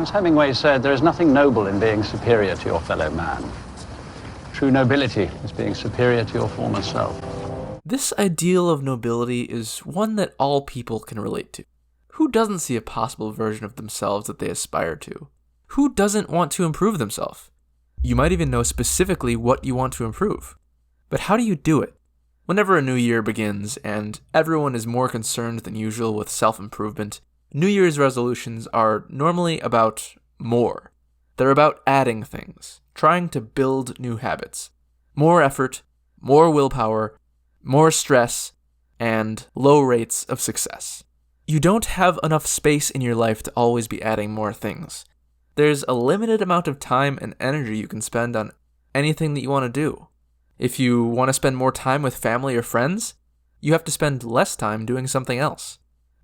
As Hemingway said, there is nothing noble in being superior to your fellow man. True nobility is being superior to your former self. This ideal of nobility is one that all people can relate to. Who doesn't see a possible version of themselves that they aspire to? Who doesn't want to improve themselves? You might even know specifically what you want to improve. But how do you do it? Whenever a new year begins and everyone is more concerned than usual with self-improvement, New Year's resolutions are normally about more. They're about adding things, trying to build new habits. More effort, more willpower, more stress, and low rates of success. You don't have enough space in your life to always be adding more things. There's a limited amount of time and energy you can spend on anything that you want to do. If you want to spend more time with family or friends, you have to spend less time doing something else.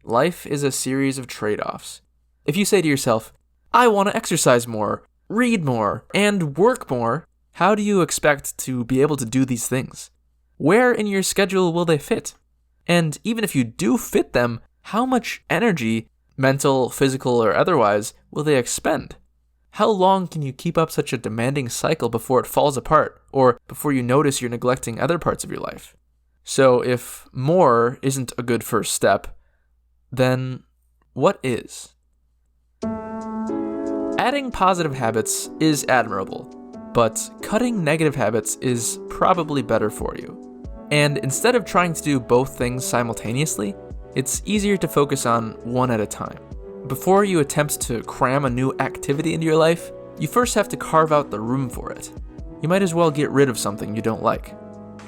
Life is a series of trade-offs. If you say to yourself, I want to exercise more, read more, and work more, how do you expect to be able to do these things? Where in your schedule will they fit? And even if you do fit them, how much energy, mental, physical, or otherwise, will they expend? How long can you keep up such a demanding cycle before it falls apart, or before you notice you're neglecting other parts of your life? So if more isn't a good first step, then what is? Adding positive habits is admirable, but cutting negative habits is probably better for you. And instead of trying to do both things simultaneously, it's easier to focus on one at a time. Before you attempt to cram a new activity into your life, you first have to carve out the room for it. You might as well get rid of something you don't like.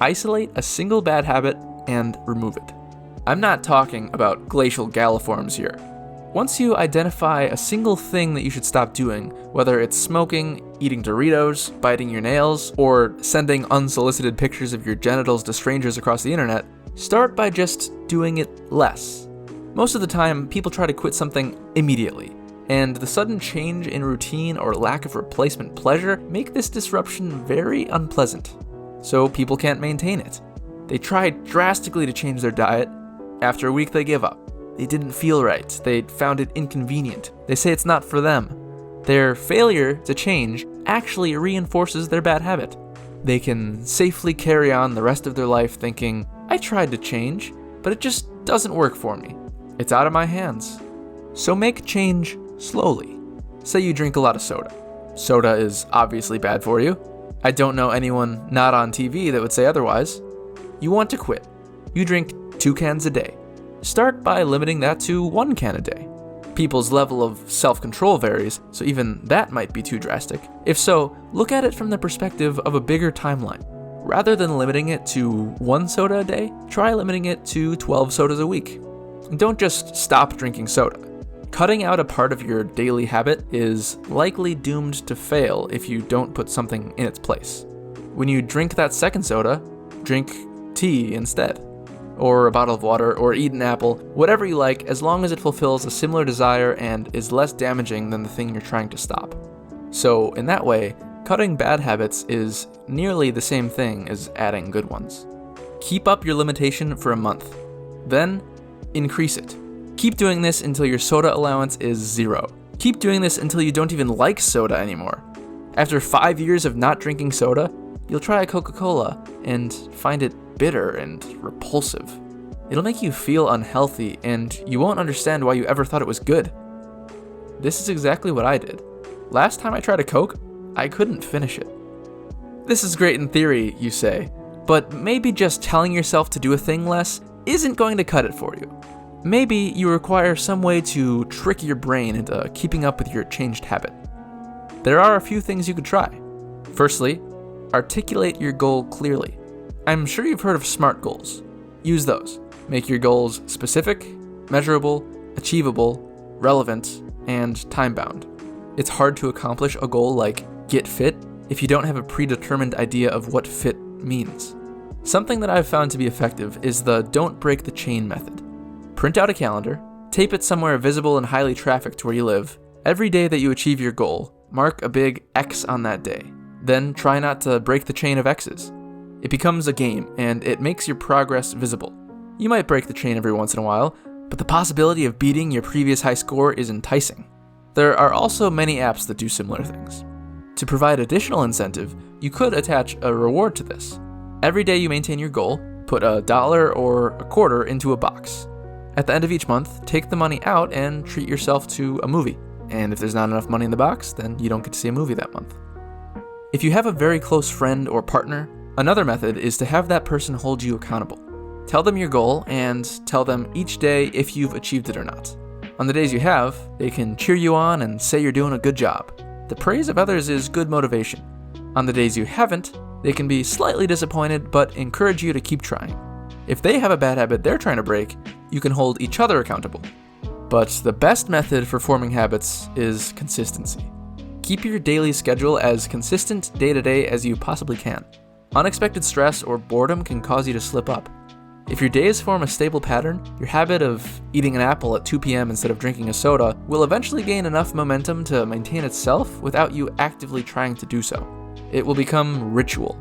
Isolate a single bad habit and remove it. I'm not talking about glacial galliforms here. Once you identify a single thing that you should stop doing, whether it's smoking, eating Doritos, biting your nails, or sending unsolicited pictures of your genitals to strangers across the internet, start by just doing it less. Most of the time, people try to quit something immediately, and the sudden change in routine or lack of replacement pleasure make this disruption very unpleasant, so people can't maintain it. They try drastically to change their diet. After a week, they give up. They didn't feel right. They found it inconvenient. They say it's not for them. Their failure to change actually reinforces their bad habit. They can safely carry on the rest of their life thinking, I tried to change, but it just doesn't work for me. It's out of my hands. So make change slowly. Say you drink a lot of soda. Soda is obviously bad for you. I don't know anyone not on TV that would say otherwise. You want to quit. You drink 2 cans a day. Start by limiting that to 1 can a day. People's level of self-control varies, so even that might be too drastic. If so, look at it from the perspective of a bigger timeline. Rather than limiting it to 1 soda a day, try limiting it to 12 sodas a week. Don't just stop drinking soda. Cutting out a part of your daily habit is likely doomed to fail if you don't put something in its place. When you drink that second soda, drink tea instead, or a bottle of water, or eat an apple, whatever you like, as long as it fulfills a similar desire and is less damaging than the thing you're trying to stop. So, in that way, cutting bad habits is nearly the same thing as adding good ones. Keep up your limitation for a month. Then, increase it. Keep doing this until your soda allowance is 0. Keep doing this until you don't even like soda anymore. After 5 years of not drinking soda, you'll try a Coca-Cola and find it bitter and repulsive. It'll make you feel unhealthy, and you won't understand why you ever thought it was good. This is exactly what I did. Last time I tried a Coke, I couldn't finish it. This is great in theory, you say, but maybe just telling yourself to do a thing less isn't going to cut it for you. Maybe you require some way to trick your brain into keeping up with your changed habit. There are a few things you could try. Firstly, articulate your goal clearly. I'm sure you've heard of SMART goals. Use those. Make your goals specific, measurable, achievable, relevant, and time-bound. It's hard to accomplish a goal like get fit if you don't have a predetermined idea of what fit means. Something that I've found to be effective is the don't break the chain method. Print out a calendar, tape it somewhere visible and highly trafficked where you live. Every day that you achieve your goal, mark a big X on that day. Then try not to break the chain of X's. It becomes a game, and it makes your progress visible. You might break the chain every once in a while, but the possibility of beating your previous high score is enticing. There are also many apps that do similar things. To provide additional incentive, you could attach a reward to this. Every day you maintain your goal, put $1 or a quarter into a box. At the end of each month, take the money out and treat yourself to a movie. And if there's not enough money in the box, then you don't get to see a movie that month. If you have a very close friend or partner, another method is to have that person hold you accountable. Tell them your goal and tell them each day if you've achieved it or not. On the days you have, they can cheer you on and say you're doing a good job. The praise of others is good motivation. On the days you haven't, they can be slightly disappointed but encourage you to keep trying. If they have a bad habit they're trying to break, you can hold each other accountable. But the best method for forming habits is consistency. Keep your daily schedule as consistent day to day as you possibly can. Unexpected stress or boredom can cause you to slip up. If your days form a stable pattern, your habit of eating an apple at 2 p.m. instead of drinking a soda will eventually gain enough momentum to maintain itself without you actively trying to do so. It will become ritual.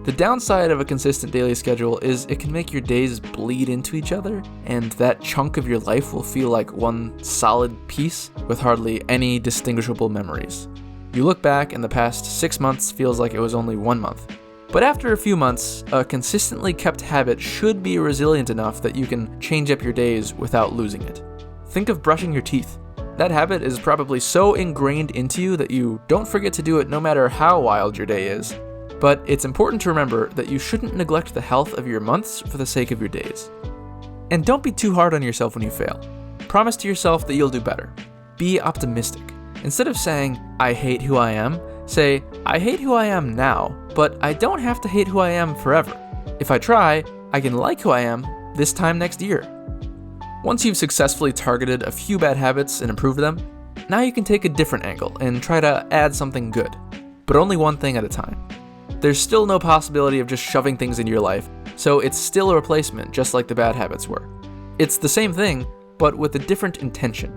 The downside of a consistent daily schedule is it can make your days bleed into each other, and that chunk of your life will feel like one solid piece with hardly any distinguishable memories. You look back and the past 6 months feels like it was only 1 month. But after a few months, a consistently kept habit should be resilient enough that you can change up your days without losing it. Think of brushing your teeth. That habit is probably so ingrained into you that you don't forget to do it no matter how wild your day is. But it's important to remember that you shouldn't neglect the health of your months for the sake of your days. And don't be too hard on yourself when you fail. Promise to yourself that you'll do better. Be optimistic. Instead of saying, "I hate who I am," say, "I hate who I am now, but I don't have to hate who I am forever. If I try, I can like who I am this time next year." Once you've successfully targeted a few bad habits and improved them, now you can take a different angle and try to add something good, but only one thing at a time. There's still no possibility of just shoving things into your life, so it's still a replacement just like the bad habits were. It's the same thing, but with a different intention.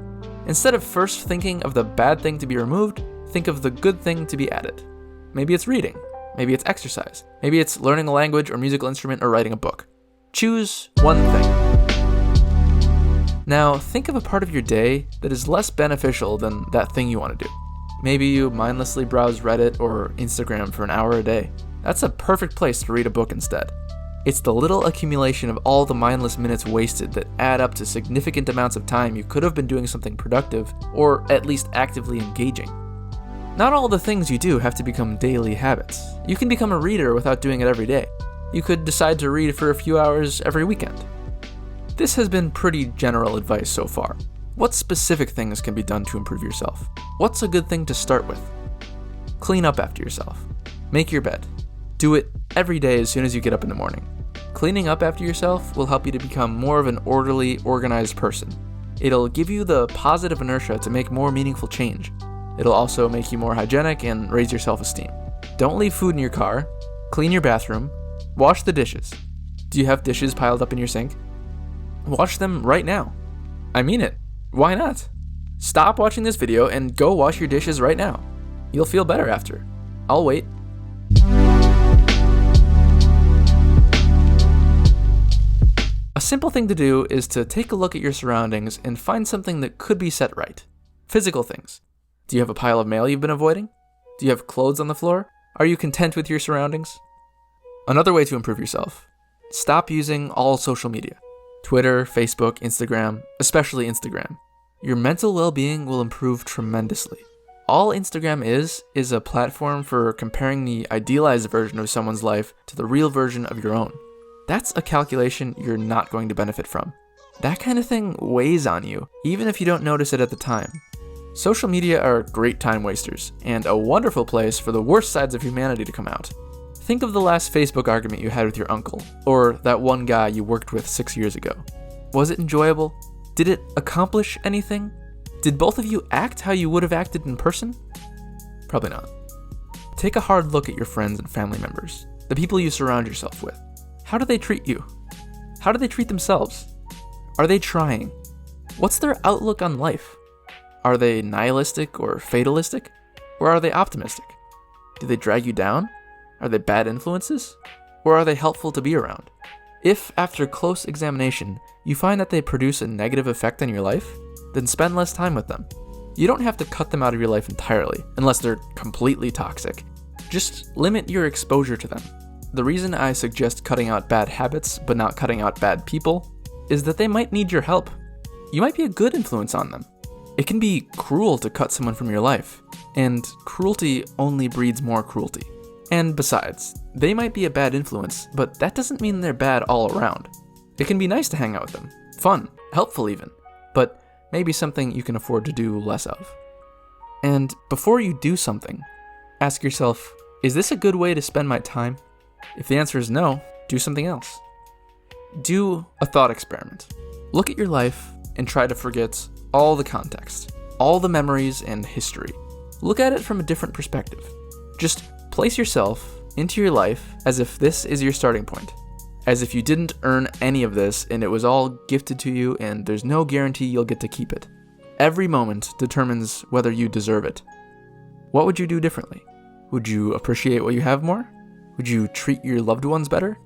Instead of first thinking of the bad thing to be removed, think of the good thing to be added. Maybe it's reading. Maybe it's exercise. Maybe it's learning a language or musical instrument or writing a book. Choose one thing. Now, think of a part of your day that is less beneficial than that thing you want to do. Maybe you mindlessly browse Reddit or Instagram for an hour a day. That's a perfect place to read a book instead. It's the little accumulation of all the mindless minutes wasted that add up to significant amounts of time you could have been doing something productive or at least actively engaging. Not all the things you do have to become daily habits. You can become a reader without doing it every day. You could decide to read for a few hours every weekend. This has been pretty general advice so far. What specific things can be done to improve yourself? What's a good thing to start with? Clean up after yourself. Make your bed. Do it every day as soon as you get up in the morning. Cleaning up after yourself will help you to become more of an orderly, organized person. It'll give you the positive inertia to make more meaningful change. It'll also make you more hygienic and raise your self-esteem. Don't leave food in your car. Clean your bathroom. Wash the dishes. Do you have dishes piled up in your sink? Wash them right now. I mean it. Why not? Stop watching this video and go wash your dishes right now. You'll feel better after. I'll wait. A simple thing to do is to take a look at your surroundings and find something that could be set right. Physical things. Do you have a pile of mail you've been avoiding? Do you have clothes on the floor? Are you content with your surroundings? Another way to improve yourself. Stop using all social media. Twitter, Facebook, Instagram, especially Instagram. Your mental well-being will improve tremendously. All Instagram is a platform for comparing the idealized version of someone's life to the real version of your own. That's a calculation you're not going to benefit from. That kind of thing weighs on you, even if you don't notice it at the time. Social media are great time wasters, and a wonderful place for the worst sides of humanity to come out. Think of the last Facebook argument you had with your uncle, or that one guy you worked with 6 years ago. Was it enjoyable? Did it accomplish anything? Did both of you act how you would have acted in person? Probably not. Take a hard look at your friends and family members, the people you surround yourself with. How do they treat you? How do they treat themselves? Are they trying? What's their outlook on life? Are they nihilistic or fatalistic? Or are they optimistic? Do they drag you down? Are they bad influences? Or are they helpful to be around? If, after close examination, you find that they produce a negative effect on your life, then spend less time with them. You don't have to cut them out of your life entirely, unless they're completely toxic. Just limit your exposure to them. The reason I suggest cutting out bad habits but not cutting out bad people is that they might need your help. You might be a good influence on them. It can be cruel to cut someone from your life, and cruelty only breeds more cruelty. And besides, they might be a bad influence, but that doesn't mean they're bad all around. It can be nice to hang out with them, fun, helpful even, but maybe something you can afford to do less of. And before you do something, ask yourself, is this a good way to spend my time? If the answer is no, do something else. Do a thought experiment. Look at your life and try to forget all the context, all the memories and history. Look at it from a different perspective. Just place yourself into your life as if this is your starting point, as if you didn't earn any of this and it was all gifted to you and there's no guarantee you'll get to keep it. Every moment determines whether you deserve it. What would you do differently? Would you appreciate what you have more? Would you treat your loved ones better?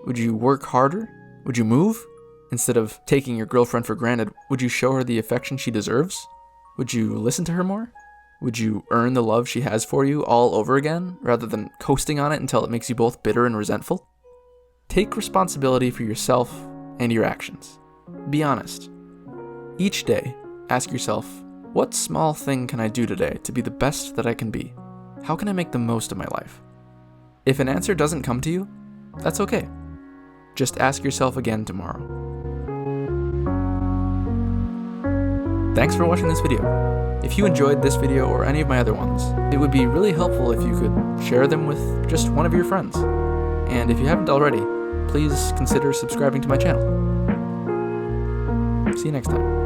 Would you work harder? Would you move? Instead of taking your girlfriend for granted, would you show her the affection she deserves? Would you listen to her more? Would you earn the love she has for you all over again, rather than coasting on it until it makes you both bitter and resentful? Take responsibility for yourself and your actions. Be honest. Each day, ask yourself, what small thing can I do today to be the best that I can be? How can I make the most of my life? If an answer doesn't come to you, that's okay. Just ask yourself again tomorrow. Thanks for watching this video. If you enjoyed this video or any of my other ones, it would be really helpful if you could share them with just one of your friends. And if you haven't already, please consider subscribing to my channel. See you next time.